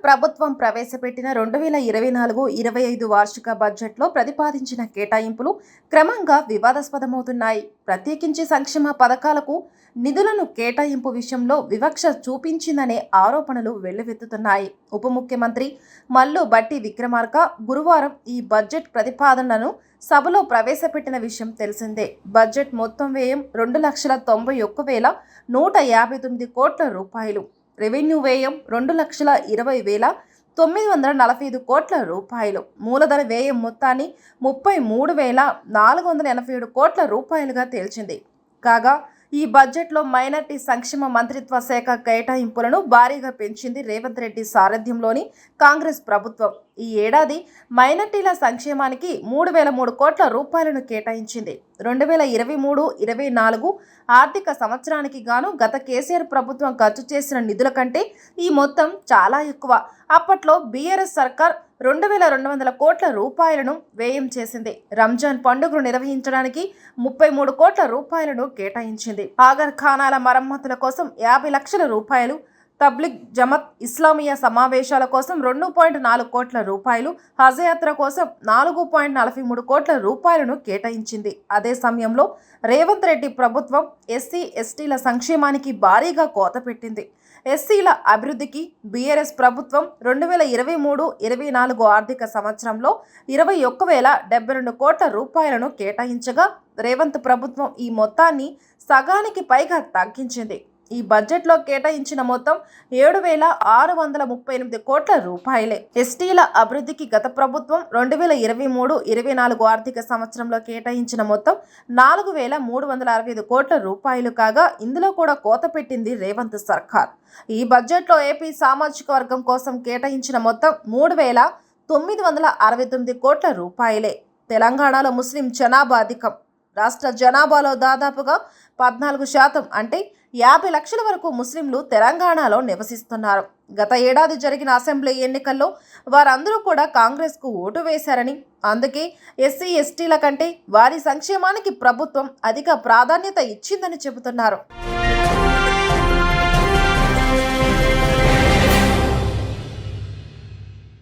ప్రభుత్వం ప్రవేశపెట్టిన 2024-25 వార్షిక బడ్జెట్లో ప్రతిపాదించిన కేటాయింపులు క్రమంగా వివాదాస్పదమవుతున్నాయి. ప్రత్యేకించి సంక్షేమ పథకాలకు నిధులను కేటాయింపు విషయంలో వివక్ష చూపించిందనే ఆరోపణలు వెల్లువెత్తుతున్నాయి. ఉప ముఖ్యమంత్రి మల్లు భట్టి విక్రమార్క గురువారం ఈ బడ్జెట్ ప్రతిపాదనలను సభలో ప్రవేశపెట్టిన విషయం తెలిసిందే. బడ్జెట్ మొత్తం వ్యయం 2,91,159 కోట్ల రూపాయలు. రెవెన్యూ వ్యయం 2,20,945 కోట్ల రూపాయలు. మూలధన వ్యయం మొత్తాన్ని 33,487 కోట్ల రూపాయలుగా తేల్చింది. కాగా ఈ బడ్జెట్లో మైనార్టీ సంక్షేమ మంత్రిత్వ శాఖ కేటాయింపులను భారీగా పెంచింది రేవంత్ రెడ్డి సారథ్యంలోని కాంగ్రెస్ ప్రభుత్వం. ఈ ఏడాది మైనార్టీల సంక్షేమానికి 3,003 కోట్ల రూపాయలను కేటాయించింది. 2023-24 ఆర్థిక సంవత్సరానికి గాను గత కేసీఆర్ ప్రభుత్వం ఖర్చు చేసిన నిధుల కంటే ఈ మొత్తం చాలా ఎక్కువ. అప్పట్లో బీఆర్ఎస్ సర్కార్ 2,200 కోట్ల రూపాయలను వ్యయం చేసింది. రంజాన్ పండుగను నిర్వహించడానికి 33 కోట్ల రూపాయలను కేటాయించింది. ఆగర్ ఖానాల మరమ్మతుల కోసం 50 లక్షల రూపాయలు, తబ్లిగ్ జమత్ ఇస్లామియా సమావేశాల కోసం 2.4 కోట్ల రూపాయలు, హజ్ యాత్ర కోసం 4.43 కోట్ల రూపాయలను కేటాయించింది. అదే సమయంలో రేవంత్ రెడ్డి ప్రభుత్వం ఎస్సీ ఎస్టీల సంక్షేమానికి భారీగా కోత పెట్టింది. ఎస్సీల అభివృద్ధికి బీఆర్ఎస్ ప్రభుత్వం 2023-24 ఆర్థిక సంవత్సరంలో 21,072 కోట్ల రూపాయలను కేటాయించగా రేవంత్ ప్రభుత్వం ఈ మొత్తాన్ని సగానికి పైగా తగ్గించింది. ఈ బడ్జెట్లో కేటాయించిన మొత్తం 7,638 కోట్ల రూపాయలే. ఎస్టీల అభివృద్ధికి గత ప్రభుత్వం 2023-24 ఆర్థిక సంవత్సరంలో కేటాయించిన మొత్తం 4,365 కోట్ల రూపాయలు కాగా ఇందులో కూడా కోత పెట్టింది రేవంత్ సర్కార్. ఈ బడ్జెట్లో ఏపీ సామాజిక వర్గం కోసం కేటాయించిన మొత్తం 3,969 కోట్ల రూపాయలే. తెలంగాణలో ముస్లిం జనాభా అధికం. రాష్ట్ర జనాభాలో దాదాపుగా 14% అంటే 50 లక్షల వరకు ముస్లింలు తెలంగాణలో నివసిస్తున్నారు. గత ఏడాది జరిగిన అసెంబ్లీ ఎన్నికల్లో వారందరూ కూడా కాంగ్రెస్కు ఓటు వేశారని, అందుకే ఎస్సీ ఎస్టీల కంటే వారి సంక్షేమానికి ప్రభుత్వం అధిక ప్రాధాన్యత ఇచ్చిందని చెబుతున్నారు.